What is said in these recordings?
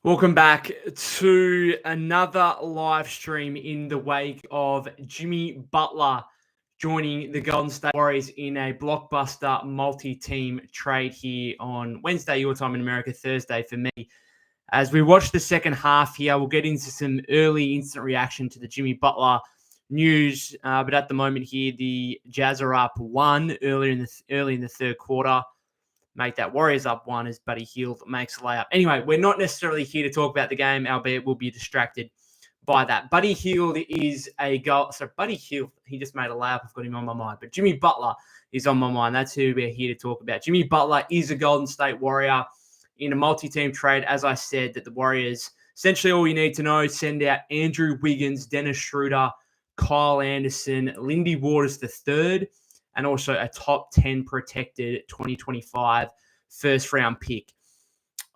Welcome back to another live stream in the wake of Jimmy Butler joining the Golden State Warriors in a blockbuster multi-team trade here on Wednesday, your time in America, Thursday for me. As we watch the second half here, we'll get into some early instant reaction to the Jimmy Butler news. But at the moment here, the Jazz are up one early in the third quarter. Make that Warriors up one as Buddy Hield makes a layup. Anyway, we're not necessarily here to talk about the game, albeit we'll be distracted by that. Buddy Hield is a goal. So Buddy Hield, he just made a layup. I've got him on my mind. But Jimmy Butler is on my mind. That's who we're here to talk about. Jimmy Butler is a Golden State Warrior in a multi-team trade. As I said, that the Warriors, essentially all you need to know, send out Andrew Wiggins, Dennis Schroder, Kyle Anderson, Lindy Waters III, and also a top 10 protected 2025 first round pick.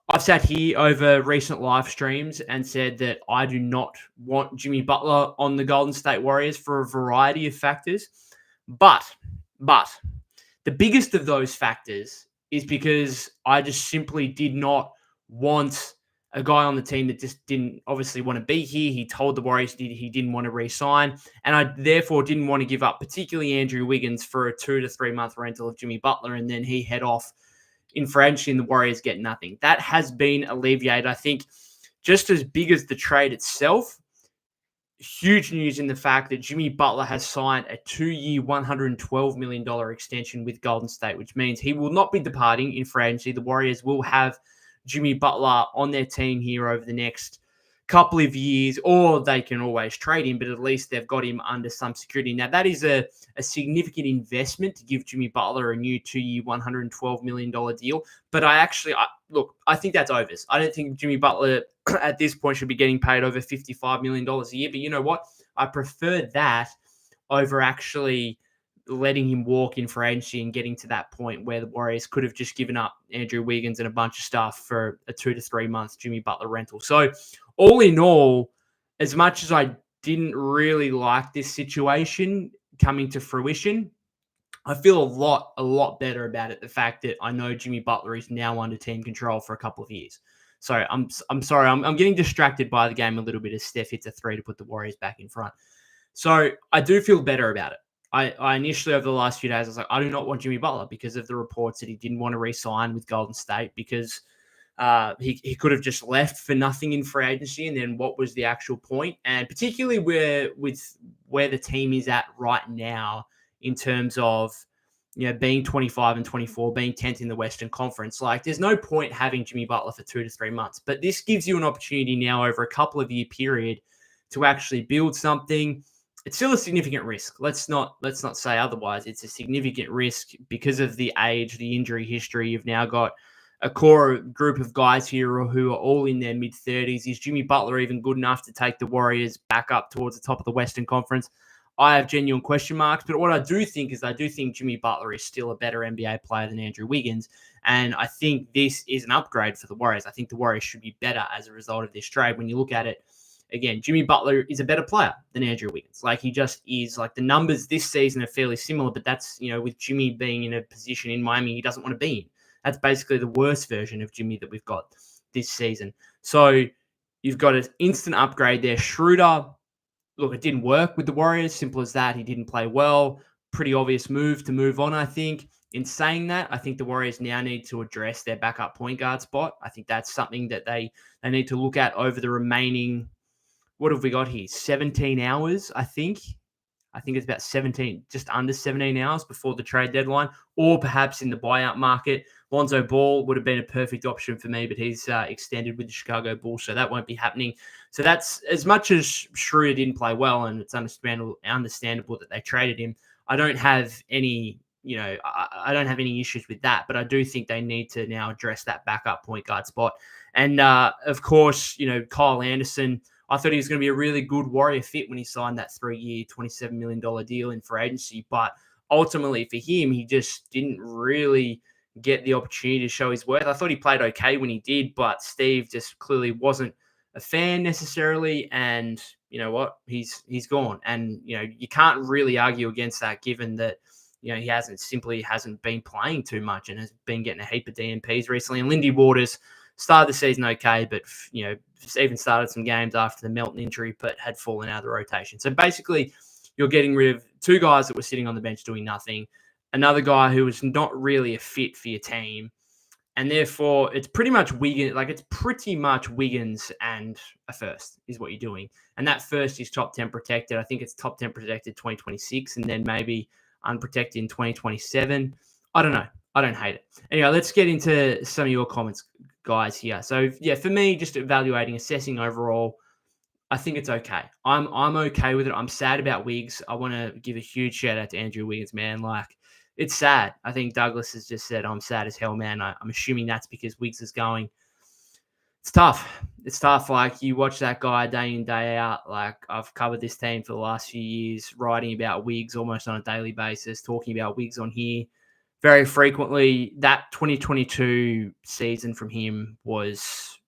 I've sat here over recent live streams and said that I do not want Jimmy Butler on the Golden State Warriors for a variety of factors. But the biggest of those factors is because I just simply did not want a guy on the team that just didn't obviously want to be here. He told the Warriors he didn't want to re-sign, and I therefore didn't want to give up particularly Andrew Wiggins for a 2 to 3 month rental of Jimmy Butler, and then he head off in free agency and the Warriors get nothing. That has been alleviated. I think just as big as the trade itself, huge news in the fact that Jimmy Butler has signed a 2-year, $112 million extension with Golden State, which means he will not be departing in free agency. The Warriors will have Jimmy Butler on their team here over the next couple of years, or they can always trade him, but at least they've got him under some security. Now, that is a significant investment to give Jimmy Butler a new 2-year, $112 million deal. But I think that's overs. I don't think Jimmy Butler at this point should be getting paid over $55 million a year. But you know what? I prefer that over actually letting him walk in free agency and getting to that point where the Warriors could have just given up Andrew Wiggins and a bunch of stuff for a 2 to 3 month Jimmy Butler rental. So all in all, as much as I didn't really like this situation coming to fruition, I feel a lot better about it. The fact that I know Jimmy Butler is now under team control for a couple of years. So I'm sorry, I'm getting distracted by the game a little bit as Steph hits a three to put the Warriors back in front. So I do feel better about it. I initially, over the last few days, I was like, I do not want Jimmy Butler because of the reports that he didn't want to re-sign with Golden State because he could have just left for nothing in free agency. And then what was the actual point? And particularly where the team is at right now in terms of, being 25 and 24, being 10th in the Western Conference, like there's no point having Jimmy Butler for 2 to 3 months. But this gives you an opportunity now over a couple of year period to actually build something. It's still a significant risk. Let's not say otherwise. It's a significant risk because of the age, the injury history. You've now got a core group of guys here who are all in their mid-30s. Is Jimmy Butler even good enough to take the Warriors back up towards the top of the Western Conference? I have genuine question marks. But what I do think Jimmy Butler is still a better NBA player than Andrew Wiggins. And I think this is an upgrade for the Warriors. I think the Warriors should be better as a result of this trade. When you look at it, again, Jimmy Butler is a better player than Andrew Wiggins. Like, he just is. Like, the numbers this season are fairly similar, but that's, with Jimmy being in a position in Miami he doesn't want to be in. That's basically the worst version of Jimmy that we've got this season. So you've got an instant upgrade there. Schroder, look, it didn't work with the Warriors. Simple as that. He didn't play well. Pretty obvious move to move on, I think. In saying that, I think the Warriors now need to address their backup point guard spot. I think that's something that they need to look at over the remaining, what have we got here? 17 hours, I think. I think it's about 17, just under 17 hours before the trade deadline, or perhaps in the buyout market. Lonzo Ball would have been a perfect option for me, but he's extended with the Chicago Bulls, so that won't be happening. So that's, as much as Schroder didn't play well, and it's understandable that they traded him, I don't have any, I don't have any issues with that, but I do think they need to now address that backup point guard spot. And of course, Kyle Anderson, I thought he was going to be a really good Warrior fit when he signed that 3-year, $27 million deal in free agency. But ultimately for him, he just didn't really get the opportunity to show his worth. I thought he played okay when he did, but Steve just clearly wasn't a fan necessarily. And you know what? He's gone. And, you can't really argue against that given that, he hasn't been playing too much and has been getting a heap of DNPs recently. And Lindy Waters Started the season okay, but even started some games after the Melton injury, but had fallen out of the rotation. So basically, you're getting rid of two guys that were sitting on the bench doing nothing, another guy who was not really a fit for your team, and therefore it's pretty much Wiggins. Like it's pretty much Wiggins and a first is what you're doing, and that first is top 10 protected. I think it's top 10 protected 2026, and then maybe unprotected in 2027. I don't know. I don't hate it. Anyway, let's get into some of your comments, guys, here. So yeah, for me, just evaluating, assessing overall, I think it's okay. I'm okay with it. I'm sad about Wiggs. I want to give a huge shout out to Andrew Wiggins, man. Like, it's sad. I think Douglas has just said, I'm sad as hell, man. I'm assuming that's because Wiggs is going. It's tough. It's tough. Like, you watch that guy day in, day out. Like, I've covered this team for the last few years, writing about Wiggs almost on a daily basis, talking about Wiggs on here very frequently. That 2022 season from him was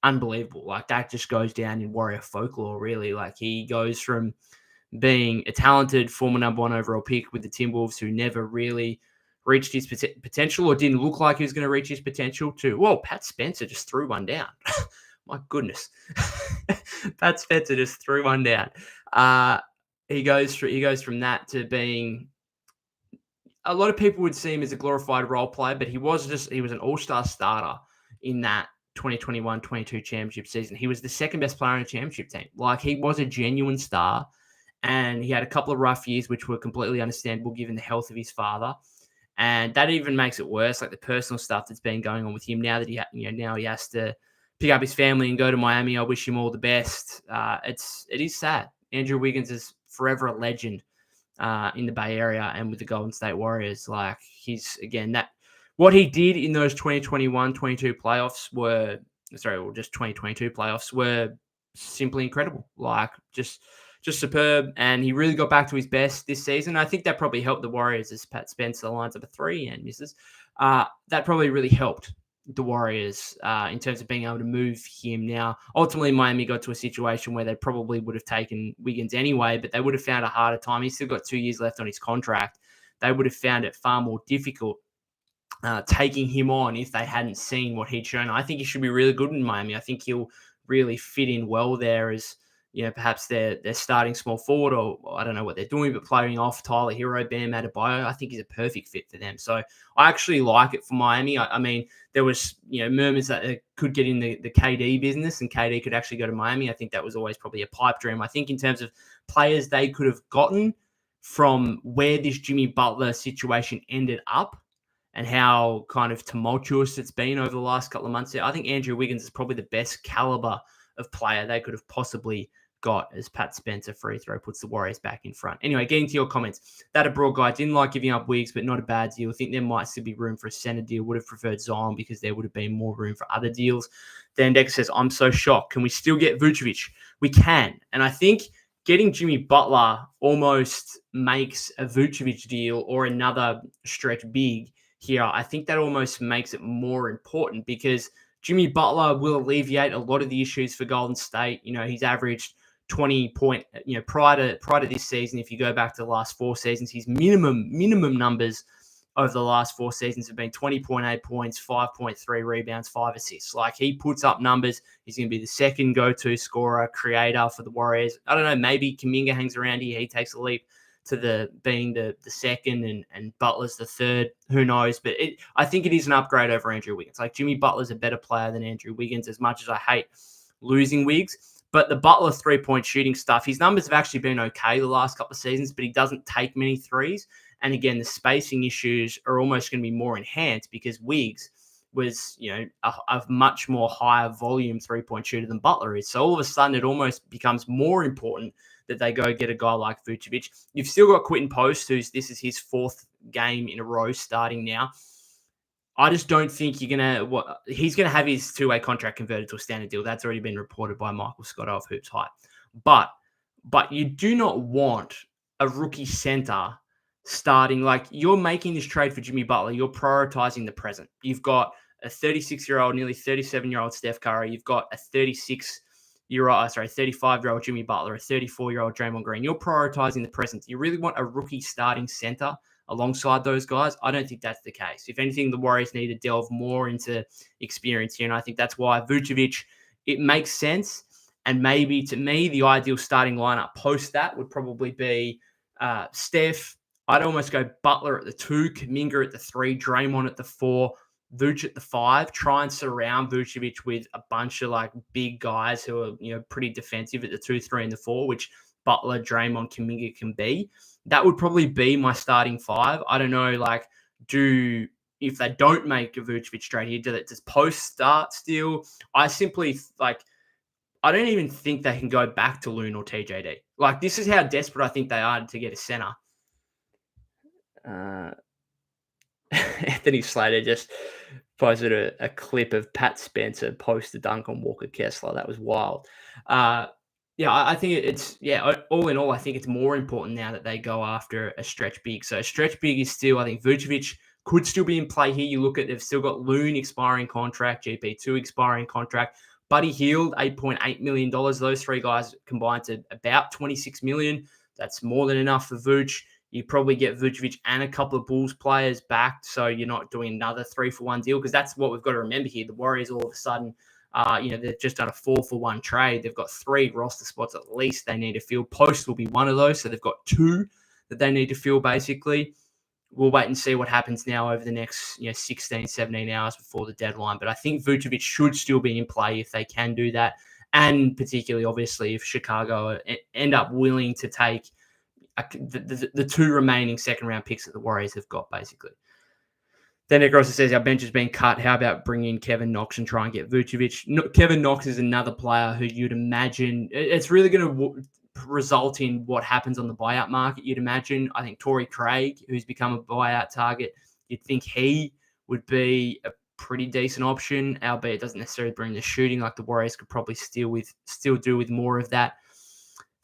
unbelievable. Like, that just goes down in Warrior folklore, really. Like, he goes from being a talented former number 1 overall pick with the Timberwolves who never really reached his potential or didn't look like he was going to reach his potential to, whoa, Pat Spencer just threw one down. My goodness. Pat Spencer just threw one down. He goes from that to being, a lot of people would see him as a glorified role player, but he was an all-star starter in that 2021-22 championship season. He was the second best player on the championship team. Like, he was a genuine star, and he had a couple of rough years, which were completely understandable given the health of his father. And that even makes it worse, like the personal stuff that's been going on with him now that now he has to pick up his family and go to Miami. I wish him all the best. It is sad. Andrew Wiggins is forever a legend in the Bay Area and with the Golden State Warriors. Like, he's, again, that what he did in those 2021-22 playoffs just 2022 playoffs were simply incredible. Like, just superb. And he really got back to his best this season. I think that probably helped the Warriors as Pat Spencer lines up a 3 and misses. That probably really helped the Warriors in terms of being able to move him. Now, ultimately, Miami got to a situation where they probably would have taken Wiggins anyway, but they would have found a harder time. He's still got 2 years left on his contract. They would have found it far more difficult taking him on if they hadn't seen what he'd shown. I think he should be really good in Miami. I think he'll really fit in well there as, perhaps they're starting small forward, or I don't know what they're doing, but playing off Tyler Hero, Bam Adebayo, I think he's a perfect fit for them. So I actually like it for Miami. I mean, there was, murmurs that it could get in the KD business and KD could actually go to Miami. I think that was always probably a pipe dream. I think in terms of players they could have gotten from where this Jimmy Butler situation ended up and how kind of tumultuous it's been over the last couple of months, I think Andrew Wiggins is probably the best caliber of player they could have possibly got as Pat Spencer free throw puts the Warriors back in front. Anyway, getting to your comments. That abroad guy didn't like giving up Wiggs, but not a bad deal. I think there might still be room for a center deal. Would have preferred Zion because there would have been more room for other deals. Dan Decker says, I'm so shocked. Can we still get Vucevic? We can. And I think getting Jimmy Butler almost makes a Vucevic deal or another stretch big here. I think that almost makes it more important because Jimmy Butler will alleviate a lot of the issues for Golden State. He's averaged 20 point, prior to this season. If you go back to the last 4 seasons, his minimum numbers over the last 4 seasons have been 20.8 points, 5.3 rebounds, 5 assists. Like, he puts up numbers. He's going to be the second go-to scorer, creator for the Warriors. I don't know, maybe Kuminga hangs around here. He takes a leap to being the second and Butler's the third. Who knows? But I think it is an upgrade over Andrew Wiggins. Like, Jimmy Butler's a better player than Andrew Wiggins, as much as I hate losing Wiggs. But the Butler 3-point shooting stuff, his numbers have actually been okay the last couple of seasons, but he doesn't take many threes. And again, the spacing issues are almost going to be more enhanced because Wiggs was, a much more higher volume 3-point shooter than Butler is. So all of a sudden, it almost becomes more important that they go get a guy like Vucevic. You've still got Quentin Post, this is his 4th game in a row starting now. I just don't think he's going to have his 2-way contract converted to a standard deal. That's already been reported by Michael Scott of Hoops Hype. But you do not want a rookie center starting. Like, you're making this trade for Jimmy Butler. You're prioritizing the present. You've got a 36-year-old, nearly 37-year-old Steph Curry. You've got a 35-year-old Jimmy Butler, a 34-year-old Draymond Green. You're prioritizing the present. You really want a rookie starting center alongside those guys. I don't think that's the case. If anything, the Warriors need to delve more into experience here. And I think that's why Vucevic, it makes sense. And maybe to me, the ideal starting lineup post that would probably be Steph. I'd almost go Butler at the 2, Kuminga at the 3, Draymond at the 4, Vuce at the 5. Try and surround Vucevic with a bunch of like big guys who are pretty defensive at the 2, 3, and the 4, which Butler, Draymond, Kuminga can be. That would probably be my starting 5. I don't know, like, if they don't make a Vucevic straight here, does post start still? I simply I don't even think they can go back to Loon or TJD. Like, this is how desperate I think they are to get a center. Anthony Slater just posted a clip of Pat Spencer post a dunk on Walker Kessler. That was wild. I think all in all, I think it's more important now that they go after a stretch big. So stretch big is still, I think Vucevic could still be in play here. You look at, they've still got Loon expiring contract, GP2 expiring contract, Buddy Hield, $8.8 million. Those 3 guys combined to about $26 million. That's more than enough for Vuce. You probably get Vucevic and a couple of Bulls players back, so you're not doing another 3-for-1 deal, because that's what we've got to remember here. The Warriors all of a sudden, they've just done a 4-for-1 trade. They've got 3 roster spots at least they need to fill. Post will be one of those, so they've got 2 that they need to fill, basically. We'll wait and see what happens now over the next 16, 17 hours before the deadline. But I think Vucevic should still be in play if they can do that, and particularly, obviously, if Chicago end up willing to take the 2 remaining second-round picks that the Warriors have got, basically. Then Nick Ross says, our bench has been cut. How about bringing in Kevin Knox and try and get Vucevic? Kevin Knox is another player who you'd imagine it's really going to result in what happens on the buyout market, you'd imagine. I think Torrey Craig, who's become a buyout target, you'd think he would be a pretty decent option, albeit it doesn't necessarily bring the shooting. Like, the Warriors could probably still do with more of that.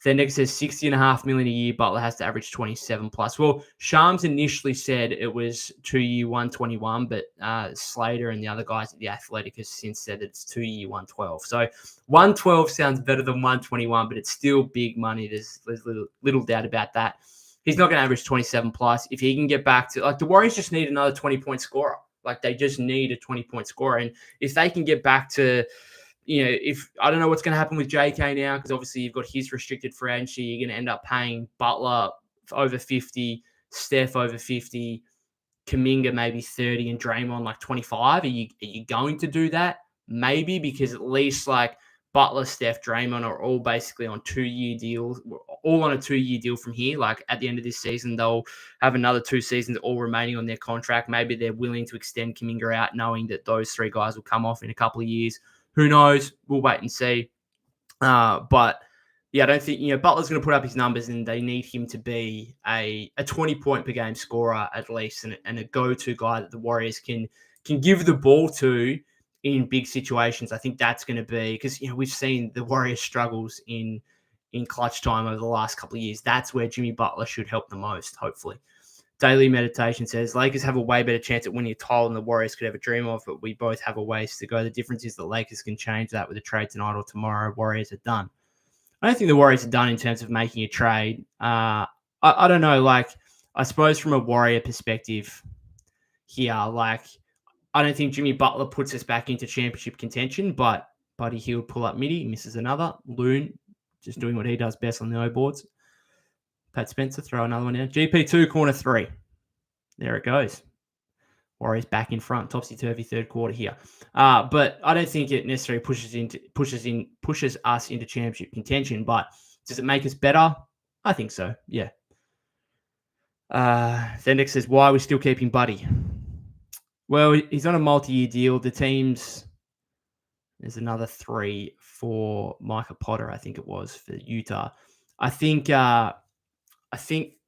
Then Nick says $60.5 million a year. Butler has to average 27 plus. Well, Shams initially said it was 2-year 121, but Slater and the other guys at The Athletic has since said that it's 2-year 112. So 112 sounds better than 121, but it's still big money. There's little doubt about that. He's not going to average 27 plus. If he can get back to, like, the Warriors just need another 20-point scorer. Like, they just need a 20-point scorer. And if they can get back to, if I don't know what's going to happen with JK now, because obviously you've got his restricted free agency, you're going to end up paying Butler over 50, Steph over 50, Kuminga maybe 30, and Draymond like 25. Are you going to do that? Maybe, because at least like Butler, Steph, Draymond are all basically on 2-year deals, all on a 2-year deal from here. Like, at the end of this season, they'll have another 2 seasons all remaining on their contract. Maybe they're willing to extend Kuminga out, knowing that those 3 guys will come off in a couple of years. Who knows? We'll wait and see. But I don't think, Butler's going to put up his numbers, and they need him to be a 20-point per game scorer at least, and a go-to guy that the Warriors can give the ball to in big situations. I think that's going to be, because, we've seen the Warriors struggles in clutch time over the last couple of years. That's where Jimmy Butler should help the most, hopefully. Daily Meditation says, Lakers have a way better chance at winning a title than the Warriors could ever dream of, but we both have a ways to go. The difference is the Lakers can change that with a trade tonight or tomorrow. Warriors are done. I don't think the Warriors are done in terms of making a trade. I don't know, like, I suppose from a Warrior perspective here, like, I don't think Jimmy Butler puts us back into championship contention, but Buddy Hield pull up midi, misses another. Loon just doing what he does best on the O boards. Pat Spencer, throw another one in. GP2, corner 3. There it goes. Warriors back in front. Topsy-turvy third quarter here. But I don't think it necessarily pushes us into championship contention. But does it make us better? I think so, yeah. Zendex says, why are we still keeping Buddy? Well, he's on a multi-year deal. The teams, there's another 3 for Micah Potter, I think it was, for Utah. I think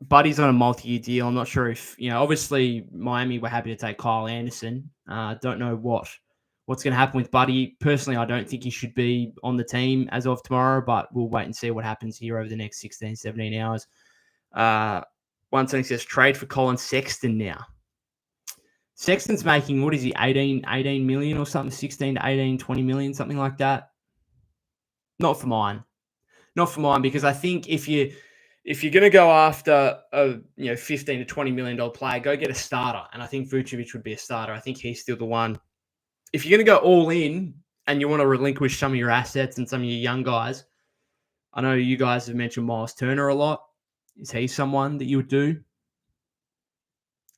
Buddy's on a multi-year deal. I'm not sure if, obviously Miami were happy to take Kyle Anderson. Don't know what's going to happen with Buddy. Personally, I don't think he should be on the team as of tomorrow, but we'll wait and see what happens here over the next 16, 17 hours. One thing says trade for Colin Sexton now. Sexton's making, what is he, 18 million or something, 16 to 18, 20 million, something like that. Not for mine, because I think if if you're going to go after a $15 to $20 million player, go get a starter. And I think Vucevic would be a starter. I think he's still the one. If you're going to go all in and you want to relinquish some of your assets and some of your young guys, I know you guys have mentioned Miles Turner a lot. Is he someone that you would do?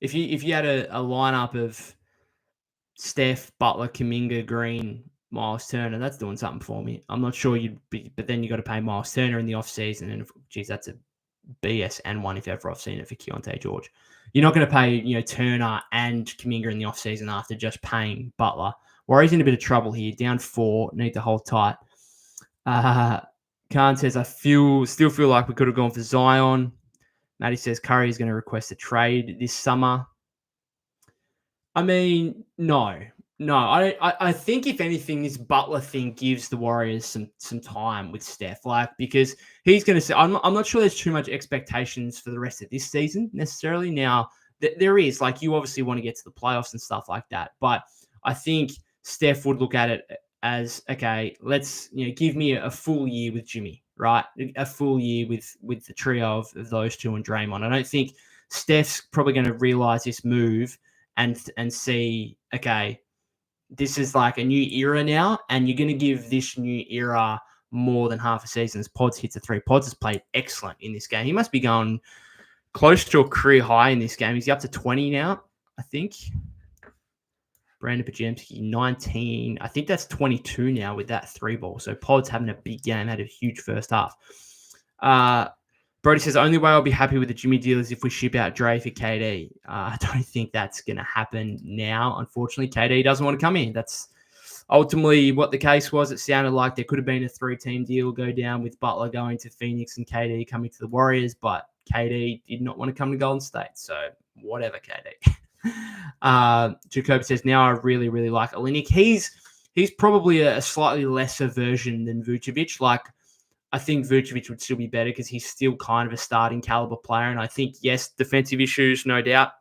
If you had a lineup of Steph, Butler, Kuminga, Green, Miles Turner, that's doing something for me. I'm not sure you'd be, but then you got to pay Miles Turner in the offseason. And geez, that's a BS and one if ever I've seen it for Keontae George. You're not going to pay, Turner and Kuminga in the offseason after just paying Butler. Warriors in a bit of trouble here. Down 4, need to hold tight. Khan says, I still feel like we could have gone for Zion. Matty says Curry is going to request a trade this summer. I mean, no. I think if anything, this Butler thing gives the Warriors some time with Steph, because he's going to say, I'm not sure there's too much expectations for the rest of this season necessarily. Now, there is, you obviously want to get to the playoffs and stuff like that, but I think Steph would look at it as, okay, let's give me a full year with Jimmy, right? A full year with the trio of those two and Draymond. I don't think Steph's probably going to realize this move and see, okay, this is like a new era now, and you're going to give this new era more than half a season as Pods hits a 3. Pods has played excellent in this game. He must be going close to a career high in this game. He's up to 20 now, I think. Brandon Pajemski, 19. I think that's 22 now with that 3 ball. So Pod's having a big game, had a huge first half. Brody says, only way I'll be happy with the Jimmy deal is if we ship out Dre for KD. I don't think that's going to happen now. Unfortunately, KD doesn't want to come in. That's ultimately what the case was. It sounded like there could have been a 3-team deal go down with Butler going to Phoenix and KD coming to the Warriors, but KD did not want to come to Golden State. So whatever, KD. Jacob says, now I really, really like Olynyk. He's probably a slightly lesser version than Vucevic. I think Vucevic would still be better because he's still kind of a starting caliber player. And I think, yes, defensive issues, no doubt.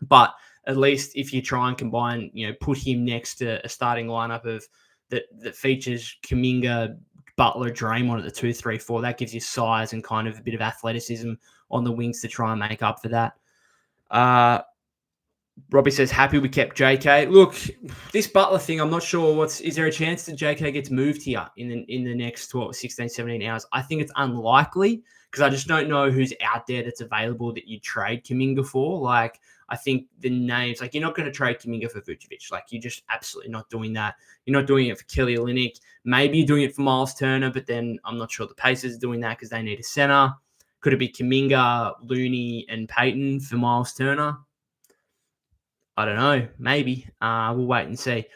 But at least if you try and combine, put him next to a starting lineup that features Kuminga, Butler, Draymond at the 2, 3, 4, that gives you size and kind of a bit of athleticism on the wings to try and make up for that. Robbie says, happy we kept JK. Look, this Butler thing, I'm not sure is there a chance that JK gets moved here in the next 16, 17 hours? I think it's unlikely because I just don't know who's out there that's available that you trade Kuminga for. I think the names, you're not going to trade Kuminga for Vucevic. You're just absolutely not doing that. You're not doing it for Kelly Olynyk. Maybe you're doing it for Miles Turner, but then I'm not sure the Pacers are doing that because they need a center. Could it be Kuminga, Looney, and Payton for Miles Turner? I don't know. Maybe. We'll wait and see.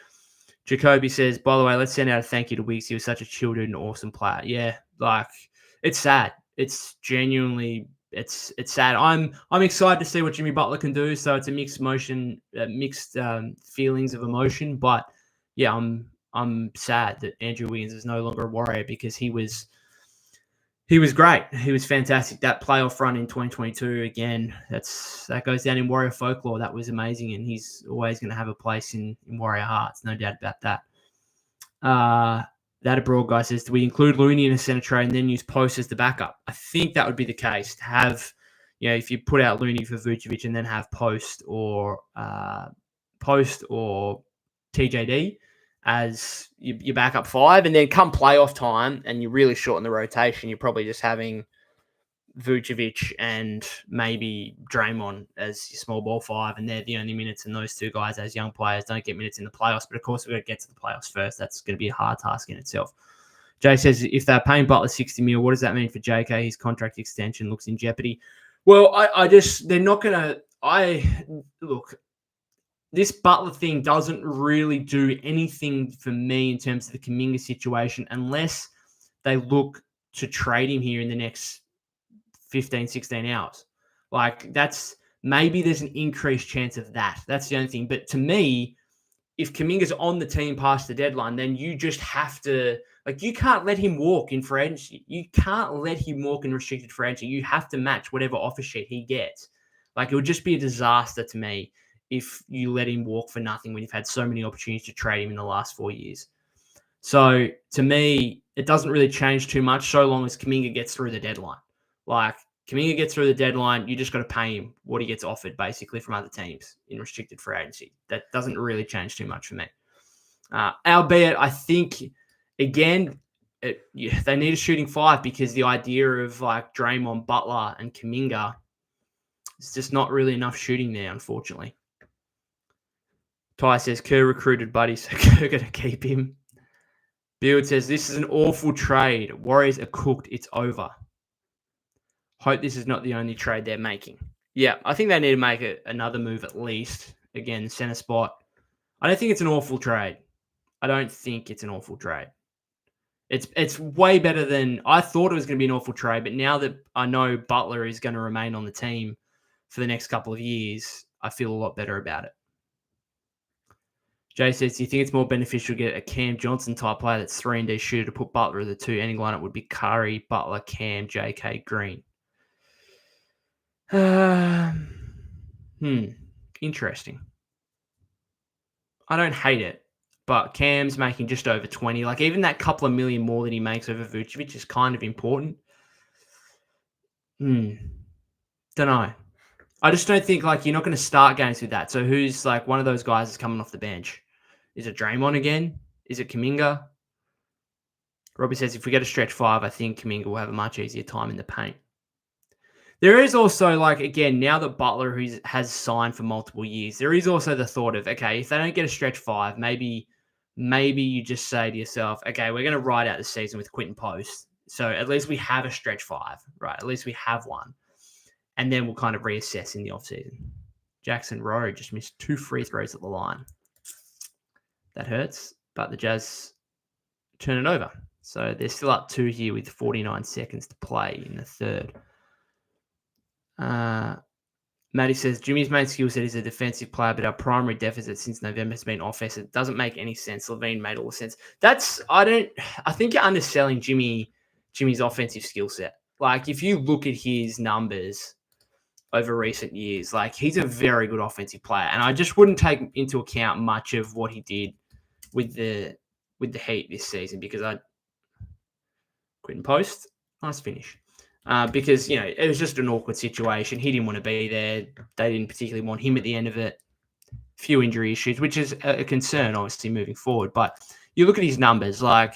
Jacoby says, by the way, let's send out a thank you to Wiggs. He was such a chill dude and awesome player. Yeah, it's sad. It's genuinely, it's sad. I'm excited to see what Jimmy Butler can do. So it's a mixed feelings of emotion. But yeah, I'm sad that Andrew Wiggins is no longer a Warrior because he was great. He was fantastic. That playoff run in 2022, again, that goes down in Warrior folklore. That was amazing, and he's always going to have a place in Warrior hearts. No doubt about that. That abroad guy says, do we include Looney in a center trade and then use Post as the backup? I think that would be the case. To have, if you put out Looney for Vucevic and then have Post or TJD as your backup 5, and then come playoff time and you really shorten the rotation, you're probably just having Vucevic and maybe Draymond as your small ball 5, and they're the only minutes, and those two guys as young players don't get minutes in the playoffs. But of course, we've got to get to the playoffs first. That's going to be a hard task in itself. Jay says, if they're paying Butler $60 million, what does that mean for JK? His contract extension looks in jeopardy. Well, they're not going to, look, this Butler thing doesn't really do anything for me in terms of the Kuminga situation unless they look to trade him here in the next 15, 16 hours. Maybe there's an increased chance of that. That's the only thing. But to me, if Kuminga's on the team past the deadline, then you just have to, you can't let him walk in free agency. You can't let him walk in restricted free agency. You have to match whatever offer sheet he gets. It would just be a disaster to me if you let him walk for nothing when you've had so many opportunities to trade him in the last 4 years. So to me, it doesn't really change too much so long as Kuminga gets through the deadline. Kuminga gets through the deadline, you just got to pay him what he gets offered, basically, from other teams in restricted free agency. That doesn't really change too much for me. Albeit, I think, again, they need a shooting 5 because the idea of like Draymond, Butler, and Kuminga is just not really enough shooting there, unfortunately. Ty says, Kerr recruited Buddy, so Kerr going to keep him. Beard says, this is an awful trade. Warriors are cooked. It's over. Hope this is not the only trade they're making. Yeah, I think they need to make another move at least. Again, center spot. I don't think it's an awful trade. It's way better than I thought it was going to be an awful trade, but now that I know Butler is going to remain on the team for the next couple of years, I feel a lot better about it. Jay says, do you think it's more beneficial to get a Cam Johnson type player that's 3-and-D shooter to put Butler as the 2? Ending lineup would be Curry, Butler, Cam, JK, Green. Interesting. I don't hate it, but Cam's making just over 20. Like, even that couple of million more that he makes over Vucevic is kind of important. Don't know. I just don't think, like, you're not going to start games with that. So who's, like, one of those guys is coming off the bench? Is it Draymond again? Is it Kuminga? Robbie says, if we get a stretch 5, I think Kuminga will have a much easier time in the paint. There is also, like, again, now that Butler has signed for multiple years, there is also the thought of, okay, if they don't get a stretch 5, maybe you just say to yourself, okay, we're going to ride out the season with Quentin Post. So at least we have a stretch 5, right? At least we have one. And then we'll kind of reassess in the offseason. Jackson Rowe just missed 2 free throws at the line. That hurts, but the Jazz turn it over. So they're still up 2 here with 49 seconds to play in the third. Matty says, Jimmy's main skill set is a defensive player, but our primary deficit since November has been offense. It doesn't make any sense. Levine made all the sense. I think you're underselling Jimmy's offensive skill set. Like, if you look at his numbers over recent years, like, he's a very good offensive player. And I just wouldn't take into account much of what he did with the Heat this season because Quentin Post, nice finish. Because, it was just an awkward situation. He didn't want to be there. They didn't particularly want him at the end of it. Few injury issues, which is a concern, obviously, moving forward. But you look at his numbers, like,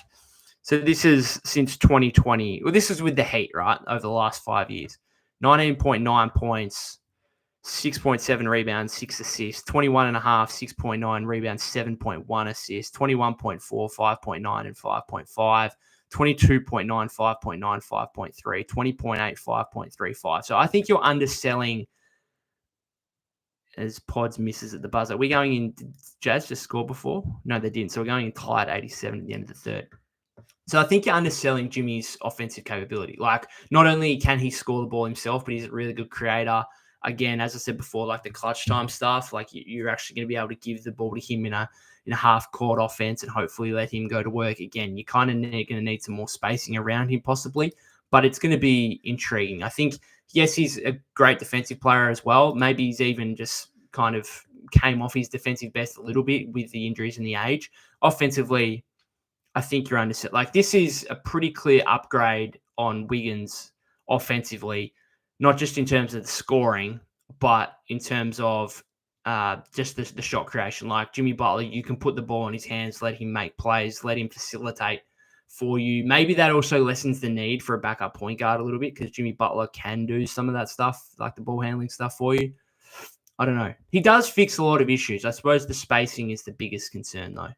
so this is since 2020. Well, this is with the Heat, right, over the last 5 years. 19.9 points, 6.7 rebounds, 6 assists, 21.5, 6.9 rebounds, 7.1 assists, 21.4, 5.9, and 5.5. 22.9, 5.9, 5.3, 20.8, 5.35. So I think you're underselling as Pods misses at the buzzer. Are we going in? Did Jazz just score before? No, they didn't. So we're going in tied 87 at the end of the third. So I think you're underselling Jimmy's offensive capability. Like, not only can he score the ball himself, but he's a really good creator. Again, as I said before, like the clutch time stuff, like you're actually going to be able to give the ball to him in a half-court offense and hopefully let him go to work. Again, you're kind of going to need some more spacing around him possibly, but it's going to be intriguing. I think, yes, he's a great defensive player as well. Maybe he's even just kind of came off his defensive best a little bit with the injuries and the age. Offensively, I think you're underset. Like, this is a pretty clear upgrade on Wiggins offensively, not just in terms of the scoring, but in terms of just the shot creation. Like Jimmy Butler, you can put the ball in his hands, let him make plays, let him facilitate for you. Maybe that also lessens the need for a backup point guard a little bit because Jimmy Butler can do some of that stuff, like the ball handling stuff for you. I don't know. He does fix a lot of issues. I suppose the spacing is the biggest concern, though.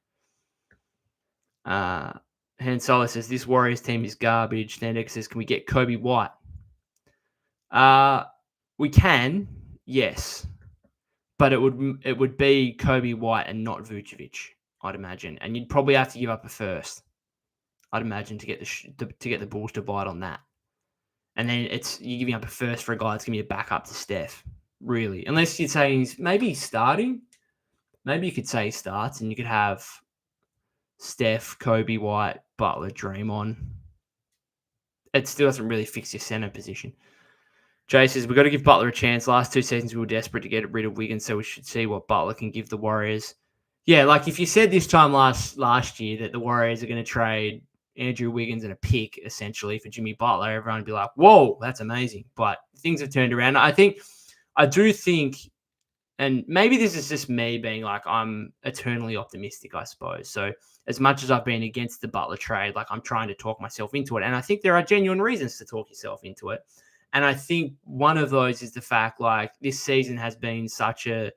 Han Solo says, this Warriors team is garbage. Standex says, can we get Kobe White? We can, yes. But it would be Kobe White and not Vucevic, I'd imagine. And you'd probably have to give up a first, I'd imagine, to get the Bulls to bite on that. And then you're giving up a first for a guy that's going to be a backup to Steph, really. Unless you're saying maybe he's starting. Maybe you could say he starts and you could have Steph, Kobe White, Butler, Draymond. It still doesn't really fix your center position. Jay says, we've got to give Butler a chance. Last 2 seasons, we were desperate to get rid of Wiggins, so we should see what Butler can give the Warriors. Yeah, like if you said this time last year that the Warriors are going to trade Andrew Wiggins and a pick, essentially, for Jimmy Butler, everyone would be like, whoa, that's amazing. But things have turned around. I do think, and maybe this is just me being like, I'm eternally optimistic, I suppose. So as much as I've been against the Butler trade, like I'm trying to talk myself into it. And I think there are genuine reasons to talk yourself into it. And I think one of those is the fact, like, this season has been such a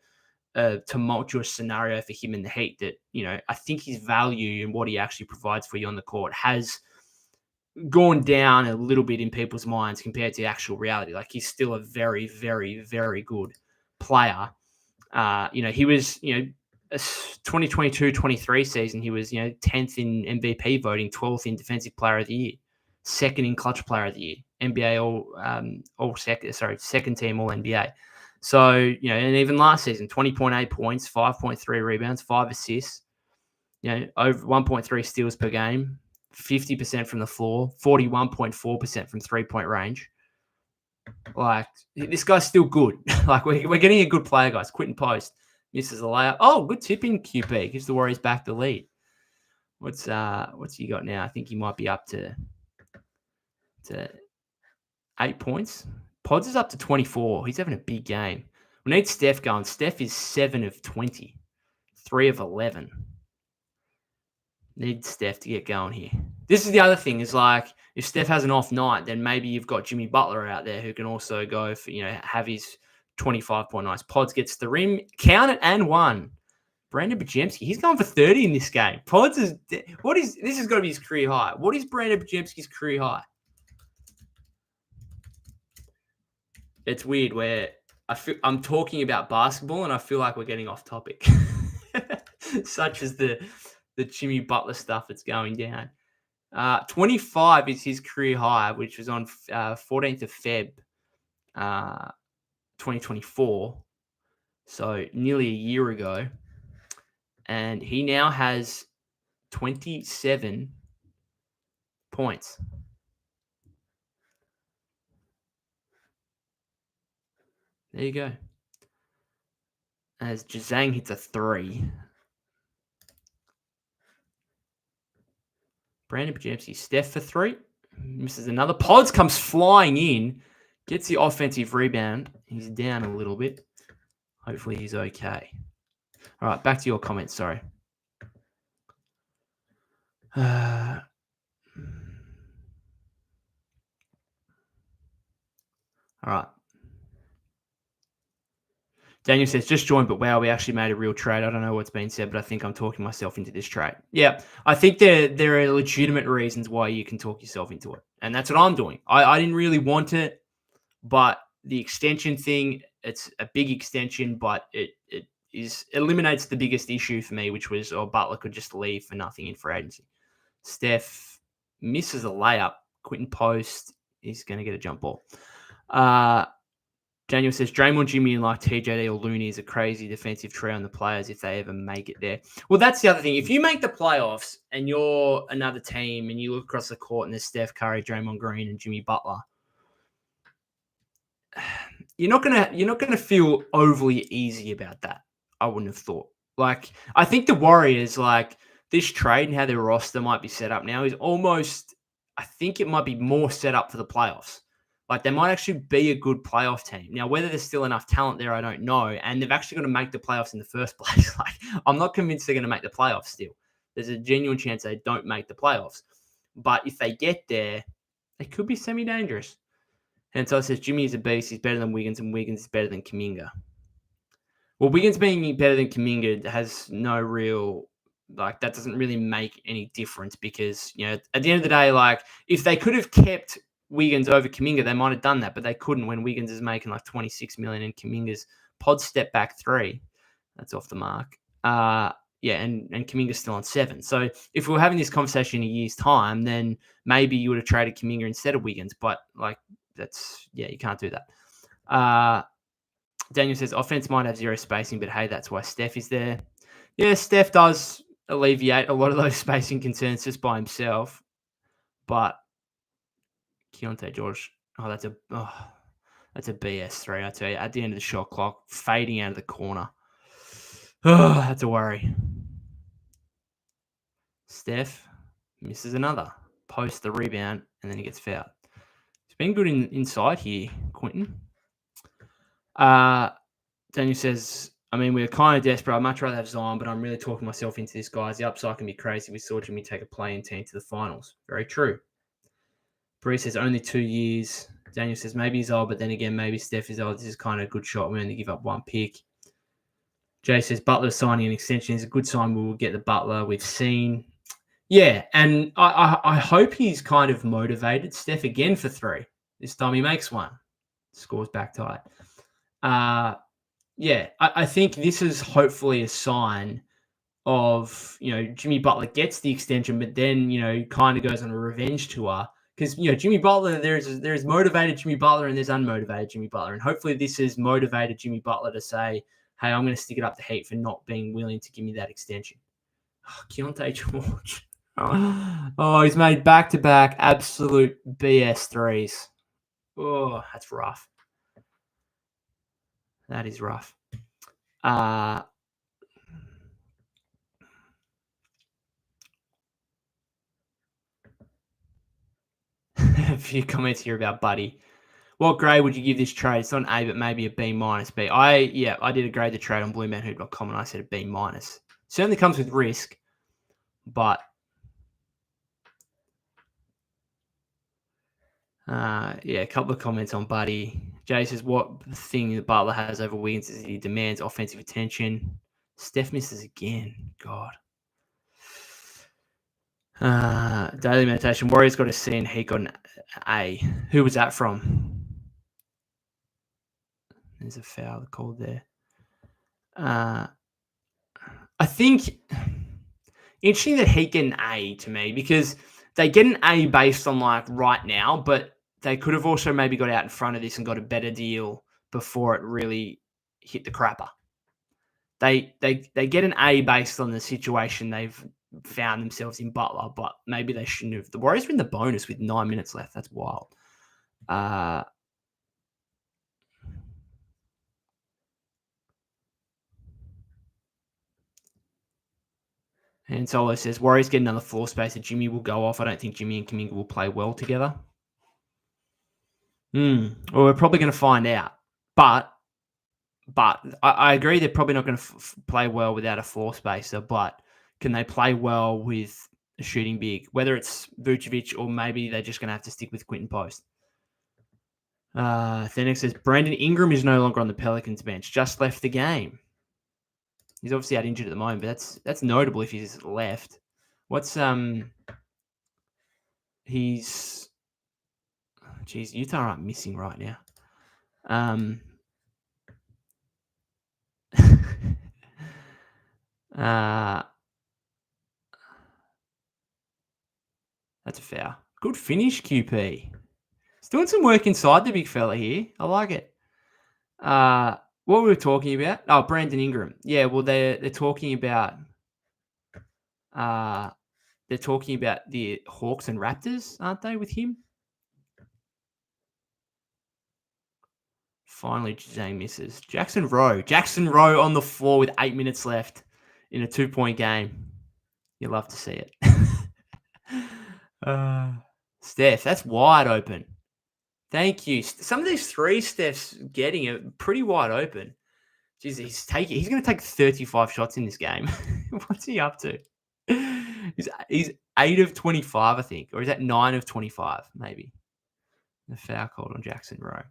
tumultuous scenario for him in the Heat that, I think his value and what he actually provides for you on the court has gone down a little bit in people's minds compared to actual reality. Like, he's still a very, very, very good player. He was, 2022-23 season, he was, 10th in MVP voting, 12th in Defensive Player of the Year, second in Clutch Player of the Year, NBA second team All NBA. So, and even last season, 20.8 points, 5.3 rebounds, 5 assists, over 1.3 steals per game, 50% from the floor, 41.4% from 3-point range. Like, this guy's still good. Like, we're getting a good player, guys. Quentin Post misses a layup. Oh, good tip in QP. Gives the Warriors back the lead. What's he got now? I think he might be up to 8 points. Pods is up to 24. He's having a big game. We need Steph going. Steph is 7 of 20, 3 of 11. Need Steph to get going here. This is the other thing, is like, if Steph has an off night, then maybe you've got Jimmy Butler out there who can also go for, have his 25-point nights. Pods gets the rim, count it, and one. Brandon Bajemski, he's going for 30 in this game. Pods this has got to be his career high. What is Brandon Bajemski's career high? It's weird where I'm talking about basketball and I feel like we're getting off topic. Such as the Jimmy Butler stuff that's going down. 25 is his career high, which was on 14th of Feb, 2024. So nearly a year ago. And he now has 27 points. There you go. As Jazang hits a 3. Brandon Bajemski, Steph for 3. Misses another. Pods comes flying in. Gets the offensive rebound. He's down a little bit. Hopefully he's okay. All right, back to your comments. Sorry. All right. Daniel says, just joined, but wow, we actually made a real trade. I don't know what's been said, but I think I'm talking myself into this trade. Yeah, I think there are legitimate reasons why you can talk yourself into it. And that's what I'm doing. I didn't really want it, but the extension thing, it's a big extension, but it eliminates the biggest issue for me, which was, Butler could just leave for nothing in free agency. Steph misses a layup. Quentin Post is going to get a jump ball. Daniel says, Draymond, Jimmy, and like TJD or Looney is a crazy defensive trio on the players if they ever make it there. Well, that's the other thing. If you make the playoffs and you're another team and you look across the court and there's Steph Curry, Draymond Green, and Jimmy Butler, you're not gonna feel overly easy about that. I wouldn't have thought. Like, I think the Warriors, like, this trade and how their roster might be set up now is almost, I think it might be more set up for the playoffs. Like, they might actually be a good playoff team. Now, whether there's still enough talent there, I don't know. And they've actually got to make the playoffs in the first place. Like, I'm not convinced they're going to make the playoffs still. There's a genuine chance they don't make the playoffs. But if they get there, they could be semi-dangerous. And so it says, Jimmy is a beast. He's better than Wiggins, and Wiggins is better than Kuminga. Well, Wiggins being better than Kuminga has no real, like, that doesn't really make any difference because, at the end of the day, like, if they could have kept Wiggins over Kuminga, they might have done that, but they couldn't when Wiggins is making like 26 million and Kuminga's pod step back 3. That's off the mark. And Kuminga's still on 7. So if we were having this conversation in a year's time, then maybe you would have traded Kuminga instead of Wiggins. But like, you can't do that. Daniel says, offense might have zero spacing, but hey, that's why Steph is there. Yeah, Steph does alleviate a lot of those spacing concerns just by himself. But Keontae George, that's a BS3, I tell you. At the end of the shot clock, fading out of the corner. That's a worry. Steph misses another. post the rebound, and then he gets fouled. He's been good inside here, Quentin. Daniel says, I mean, we're kind of desperate. I'd much rather have Zion, but I'm really talking myself into this, guys. The upside can be crazy. We saw Jimmy take a play-in team to the finals. Very true. Bree says, only 2 years. Daniel says, maybe he's old, but then again, maybe Steph is old. This is kind of a good shot. We only give up 1 pick. Jay says, Butler signing an extension is a good sign. We will get the Butler we've seen. Yeah, and I hope he's kind of motivated. Steph again for 3. This time he makes 1. Scores back tight. Yeah, I think this is hopefully a sign of, Jimmy Butler gets the extension, but then, kind of goes on a revenge tour. Because, Jimmy Butler, there's motivated Jimmy Butler and there's unmotivated Jimmy Butler. And hopefully this has motivated Jimmy Butler to say, hey, I'm going to stick it up the heat for not being willing to give me that extension. Oh, Keontae George. Oh, he's made back-to-back absolute BS threes. Oh, that's rough. That is rough. A few comments here about Buddy. What grade would you give this trade? It's not an A, but maybe a B minus. B. I did a grade the trade on bluemanhood.com and I said a B minus. Certainly comes with risk, but a couple of comments on Buddy. Jay says, what thing that Butler has over Wiggins is he demands offensive attention. Steph misses again. God. Daily meditation. Warriors got a C and he got an A. Who was that from? There's a foul called there. I think interesting that he get an A to me because they get an A based on like right now, but they could have also maybe got out in front of this and got a better deal before it really hit the crapper. They get an A based on the situation they've found themselves in Butler, but maybe they shouldn't have. The Warriors were in the bonus with 9 minutes left. That's wild. And Solo says, Warriors get another floor space and Jimmy will go off. I don't think Jimmy and Kuminga will play well together. Well, we're probably going to find out. But I agree they're probably not going to play well without a floor spacer, but can they play well with a shooting big? Whether it's Vucevic or maybe they're just going to have to stick with Quentin Post. Thenix says, Brandon Ingram is no longer on the Pelicans bench. Just left the game. He's obviously out injured at the moment, but that's notable if he's left. What's he's geez, Utah aren't missing right now. That's a foul. Good finish, QP. He's doing some work inside the big fella here. I like it. What we were talking about? Oh, Brandon Ingram. Yeah, well, they're talking about the Hawks and Raptors, aren't they, with him? Finally, Zhang misses. Jackson Rowe on the floor with 8 minutes left in a 2-point game. You love to see it. Steph, that's wide open. Thank you. Some of these threes Steph's getting are pretty wide open. Jeez, he's going to take 35 shots in this game. What's he up to? He's 8 of 25, I think. Or is that 9 of 25, maybe? The foul called on Jackson Rowe.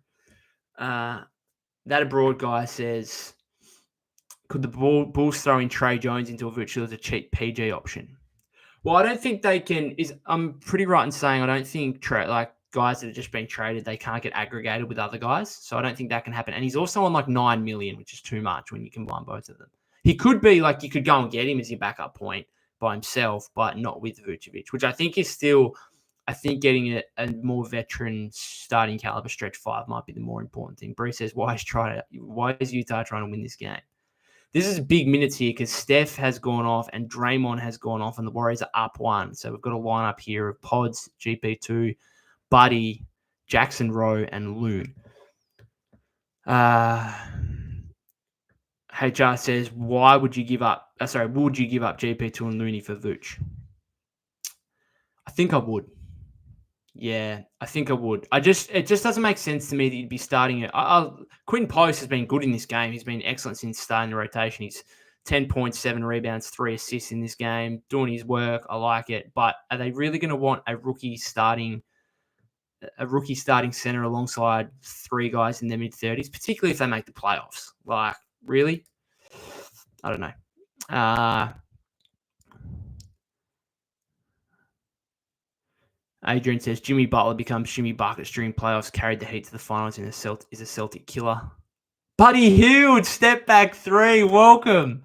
That abroad guy says, could the Bulls throw in Trey Jones into a virtual as a cheap PG option? Well, I don't think they can. I'm pretty right in saying I don't think guys that have just been traded, they can't get aggregated with other guys. So I don't think that can happen. And he's also on like $9 million, which is too much when you combine both of them. He could be like, you could go and get him as your backup point by himself, but not with Vucevic, which I think is still, getting a more veteran starting caliber stretch 5 might be the more important thing. Bree says, why is Utah trying to win this game? This is big minutes here because Steph has gone off and Draymond has gone off and the Warriors are up 1. So we've got a lineup here of Pods, GP2, Buddy, Jackson Rowe, and Loon. HR says, would you give up GP2 and Looney for Vooch? I think I would. Yeah, I think I would. It just doesn't make sense to me that you'd be starting it. Quinn Post has been good in this game. He's been excellent since starting the rotation. He's 10 points, 7 rebounds, 3 assists in this game, doing his work. I like it. But are they really going to want a rookie starting center alongside 3 guys in their mid-30s, particularly if they make the playoffs? Like, really? I don't know. Adrian says Jimmy Butler becomes Jimmy Buckets during playoffs, carried the Heat to the finals, and is a Celtic killer. Buddy Hield, step back 3. Welcome.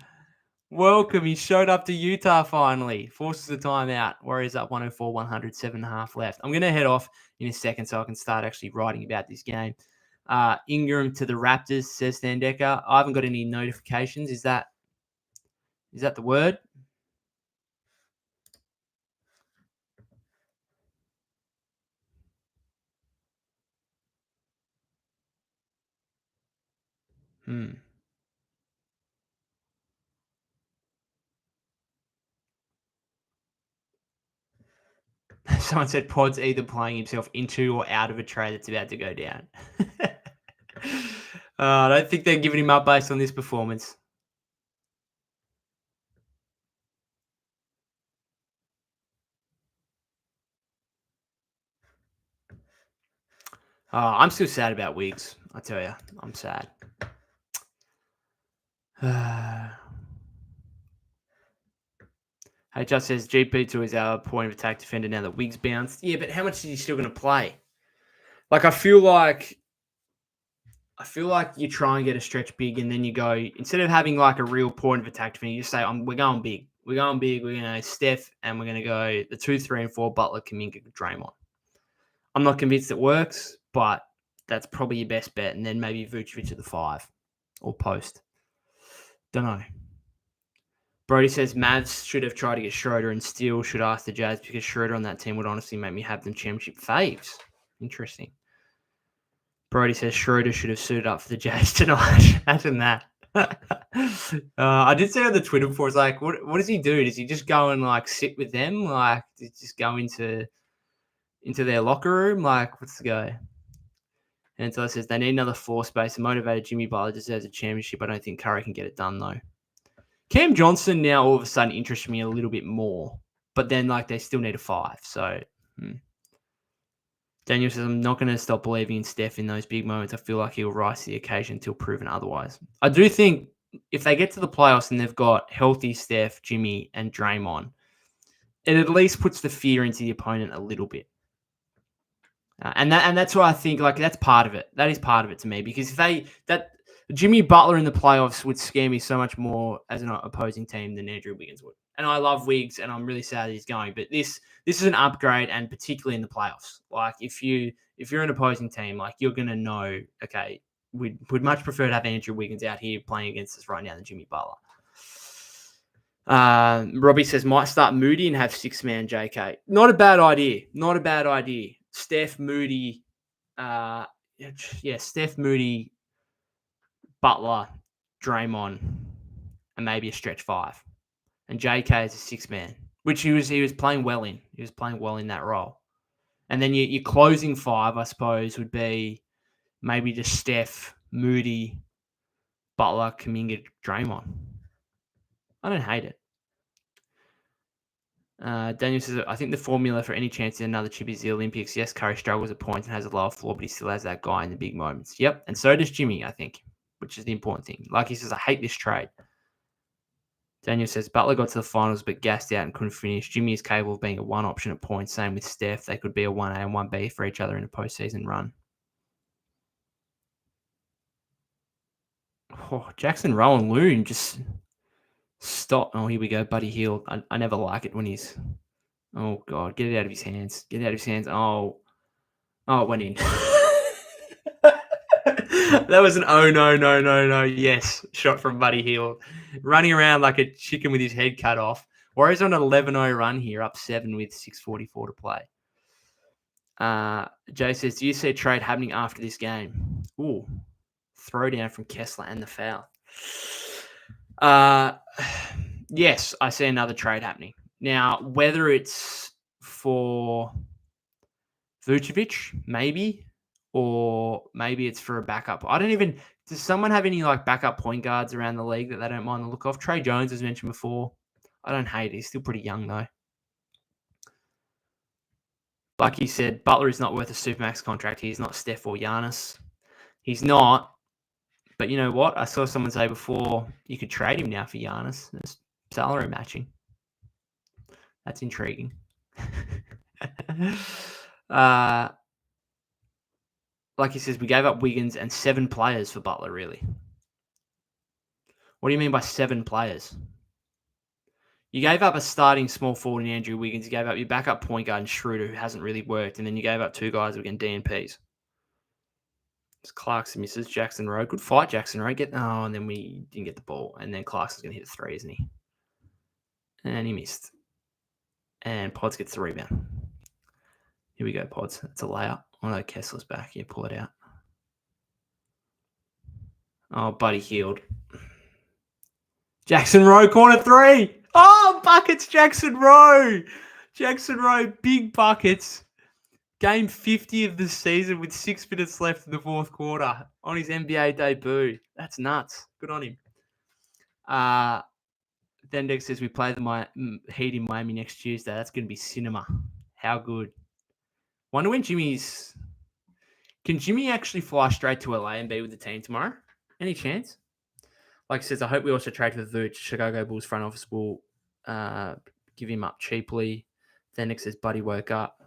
He showed up to Utah finally. Forces the timeout. Warriors up 104-100, 7.5 left. I'm going to head off in a second so I can start actually writing about this game. Ingram to the Raptors, says Standecker. I haven't got any notifications. Is that the word? Someone said Pod's either playing himself into or out of a trade that's about to go down. I don't think they're giving him up based on this performance. I'm still sad about Wiggs. I tell you, I'm sad. Hey, just says GP2 is our point of attack defender now that Wiggs bounced. Yeah, but how much is he still going to play? Like, I feel like you try and get a stretch big, and then you go, instead of having like a real point of attack defender, you just say, we're going big. We're going big. We're going to Steph, and we're going to go the 2, 3, and 4, Butler, Kuminga, Draymond. I'm not convinced it works, but that's probably your best bet. And then maybe Vucevic at the 5 or post. Don't know. Brody says Mavs should have tried to get Schroder and Steele should ask the Jazz because Schroder on that team would honestly make me have them championship faves. Interesting. Brody says Schroder should have suited up for the Jazz tonight. Imagine that. I did see on the Twitter before, it's like, what does he do? Does he just go and like sit with them? Like, does he just go into their locker room? Like, what's the go? And so it says they need another floor space. A motivated Jimmy Butler deserves a championship. I don't think Curry can get it done though. Cam Johnson now all of a sudden interests me a little bit more, but then like they still need a 5. So Daniel says I'm not going to stop believing in Steph in those big moments. I feel like he'll rise to the occasion until proven otherwise. I do think if they get to the playoffs and they've got healthy Steph, Jimmy, and Draymond, it at least puts the fear into the opponent a little bit. And that's why I think like that's part of it. That is part of it to me because Jimmy Butler in the playoffs would scare me so much more as an opposing team than Andrew Wiggins would. And I love Wiggs, and I'm really sad that he's going. But this is an upgrade, and particularly in the playoffs. Like if you're an opposing team, like you're gonna know, okay, we'd much prefer to have Andrew Wiggins out here playing against us right now than Jimmy Butler. Robbie says might start Moody and have 6-man JK. Not a bad idea. Steph, Moody, Steph, Moody, Butler, Draymond, and maybe a stretch 5. And JK is a 6-man, which he was playing well in. He was playing well in that role. And then your closing 5, I suppose, would be maybe just Steph, Moody, Butler, Kuminga, Draymond. I don't hate it. Daniel says, I think the formula for any chance in another chip is the Olympics. Yes, Curry struggles at points and has a lower floor, but he still has that guy in the big moments. Yep, and so does Jimmy, I think, which is the important thing. Like he says, I hate this trade. Daniel says, Butler got to the finals but gassed out and couldn't finish. Jimmy is capable of being a 1 option at points. Same with Steph. They could be a 1A and 1B for each other in a postseason run. Oh, Jackson Rowan Loon just stop. Oh, here we go. Buddy Hield. I never like it when he's... Oh, God. Get it out of his hands. Oh, it went in. That was an no. Yes. Shot from Buddy Hield. Running around like a chicken with his head cut off. Warriors on an 11-0 run here, up 7 with 6:44 to play. Jay says, do you see a trade happening after this game? Ooh. Throwdown from Kessler and the foul. Yes, I see another trade happening. Now, whether it's for Vucevic, maybe. Or maybe it's for a backup. Does someone have any like backup point guards around the league that they don't mind the look of? Trey Jones, as mentioned before. I don't hate it. He's still pretty young though. Like he said, Butler is not worth a Supermax contract. He's not Steph or Giannis. He's not. But you know what? I saw someone say before you could trade him now for Giannis. There's salary matching. That's intriguing. Like he says, we gave up Wiggins and 7 players for Butler, really. What do you mean by 7 players? You gave up a starting small forward in Andrew Wiggins. You gave up your backup point guard in Schroder, who hasn't really worked. And then you gave up 2 guys again, DNPs. It's Clarkson misses. Jackson Rowe. Good fight, Jackson Rowe. And then we didn't get the ball. And then Clarkson's going to hit a 3, isn't he? And he missed. And Pods gets the rebound. Here we go, Pods. It's a layup. Oh, no, Kessler's back. Yeah, pull it out. Oh, Buddy healed. Jackson Rowe, corner 3. Oh, buckets, Jackson Rowe. Jackson Rowe, big buckets. Game 50 of the season with 6 minutes left in the fourth quarter on his NBA debut. That's nuts. Good on him. Dendex says we play the Heat in Miami next Tuesday. That's going to be cinema. How good. Wonder when Jimmy's... Can Jimmy actually fly straight to LA and be with the team tomorrow? Any chance? Like he says, I hope we also trade for Vooch. Chicago Bulls front office will give him up cheaply. Dendex says Buddy woke up.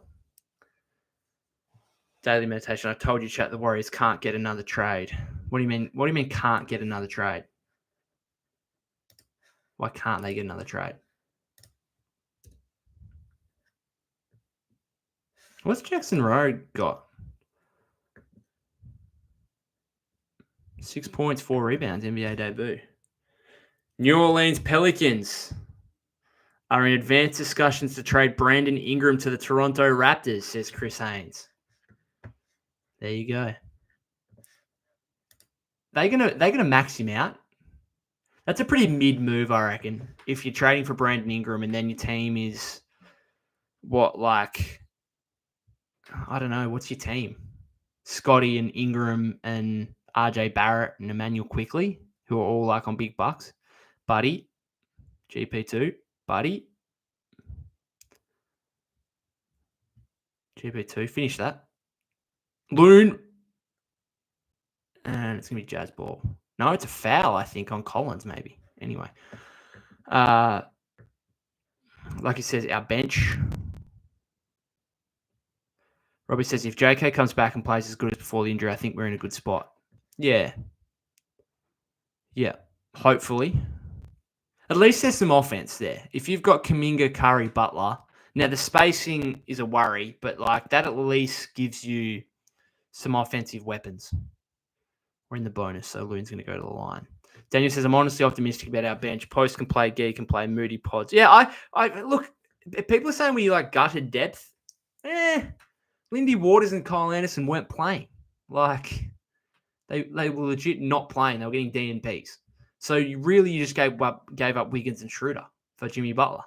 Daily meditation. I told you, chat, the Warriors can't get another trade. What do you mean? What do you mean can't get another trade? Why can't they get another trade? What's Jackson Rowe got? 6 points, 4 rebounds, NBA debut. New Orleans Pelicans are in advanced discussions to trade Brandon Ingram to the Toronto Raptors, says Chris Haynes. There you go. They're gonna max him out. That's a pretty mid move, I reckon. If you're trading for Brandon Ingram and then your team is I don't know, what's your team? Scotty and Ingram and RJ Barrett and Emmanuel Quickly, who are all like on big bucks. Buddy, GP2, Buddy. GP2, finish that. Loon. And it's going to be Jazz ball. No, it's a foul, I think, on Collins, maybe. Anyway. Like he says, our bench. Robbie says, if JK comes back and plays as good as before the injury, I think we're in a good spot. Yeah. Yeah. Hopefully. At least there's some offense there. If you've got Kuminga, Curry, Butler. Now, the spacing is a worry, but like that at least gives you some offensive weapons. We're in the bonus, so Loon's going to go to the line. Daniel says, I'm honestly optimistic about our bench. Post can play, Gee can play, Moody, Pods. Yeah, I look, people are saying we like gutted depth. Lindy Waters and Kyle Anderson weren't playing. Like, they were legit not playing. They were getting DNPs. So you just gave up Wiggins and Schroder for Jimmy Butler.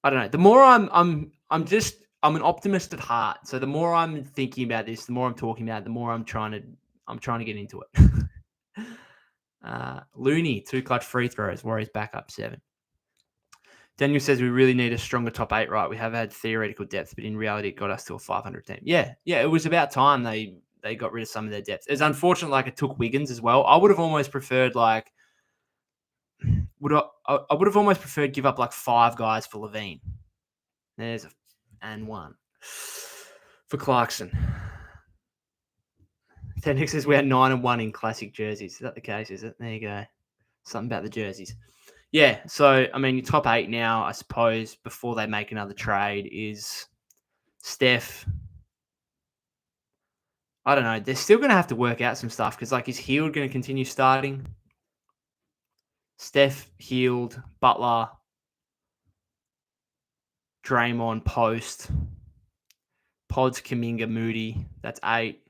I don't know. The more I'm an optimist at heart. So the more I'm thinking about this, the more I'm talking about it, the more I'm trying to get into it. Looney, 2 clutch free throws. Warriors back up 7. Daniel says we really need a stronger top 8, right? We have had theoretical depth, but in reality, it got us to a 500 team. Yeah, it was about time they got rid of some of their depth. It's unfortunate, like it took Wiggins as well. I would have almost preferred give up like 5 guys for Levine. There's and 1 for Clarkson. Technic says we had 9-1 in classic jerseys. Is that the case? Is it? There you go. Something about the jerseys. Yeah, so, I mean, your top 8 now, I suppose, before they make another trade is Steph. I don't know. They're still going to have to work out some stuff because, like, is Hield going to continue starting? Steph, Hield, Butler, Draymond, Post, Pods, Kuminga, Moody. That's 8.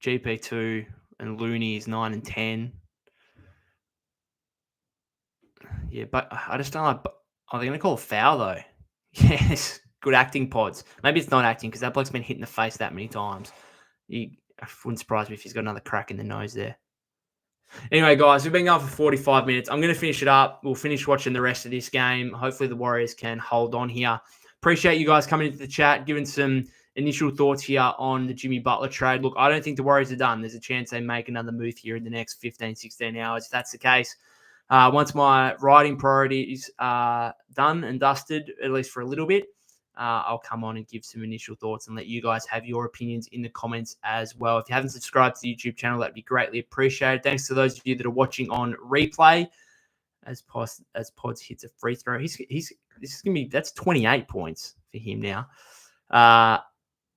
GP2 and Looney is 9 and 10. Yeah, but I just don't like... Are they going to call a foul, though? Yes. good acting, Pods. Maybe it's not acting because that bloke's been hit in the face that many times. I wouldn't surprise me if he's got another crack in the nose there. Anyway, guys, we've been going for 45 minutes. I'm going to finish it up. We'll finish watching the rest of this game. Hopefully the Warriors can hold on here. Appreciate you guys coming into the chat, giving some initial thoughts here on the Jimmy Butler trade. Look, I don't think the Warriors are done. There's a chance they make another move here in the next 15, 16 hours. If that's the case, once my writing priorities are done and dusted, at least for a little bit, I'll come on and give some initial thoughts and let you guys have your opinions in the comments as well. If you haven't subscribed to the YouTube channel, that'd be greatly appreciated. Thanks to those of you that are watching on replay. As Pods hits a free throw, this is gonna be, that's 28 points for him now.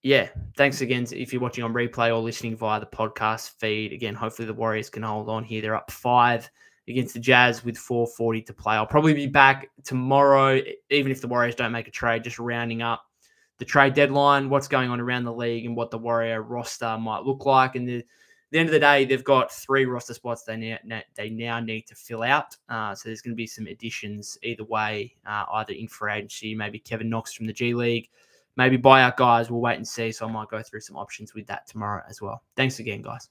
Yeah, thanks again if you're watching on replay or listening via the podcast feed. Again, hopefully the Warriors can hold on here. They're up 5 against the Jazz with 4:40 to play. I'll probably be back tomorrow, even if the Warriors don't make a trade, just rounding up the trade deadline, what's going on around the league and what the Warrior roster might look like. And at the end of the day, they've got 3 roster spots they now need to fill out. So there's going to be some additions either way, either in free agency, maybe Kevin Knox from the G League, maybe buyout guys. We'll wait and see. So I might go through some options with that tomorrow as well. Thanks again, guys.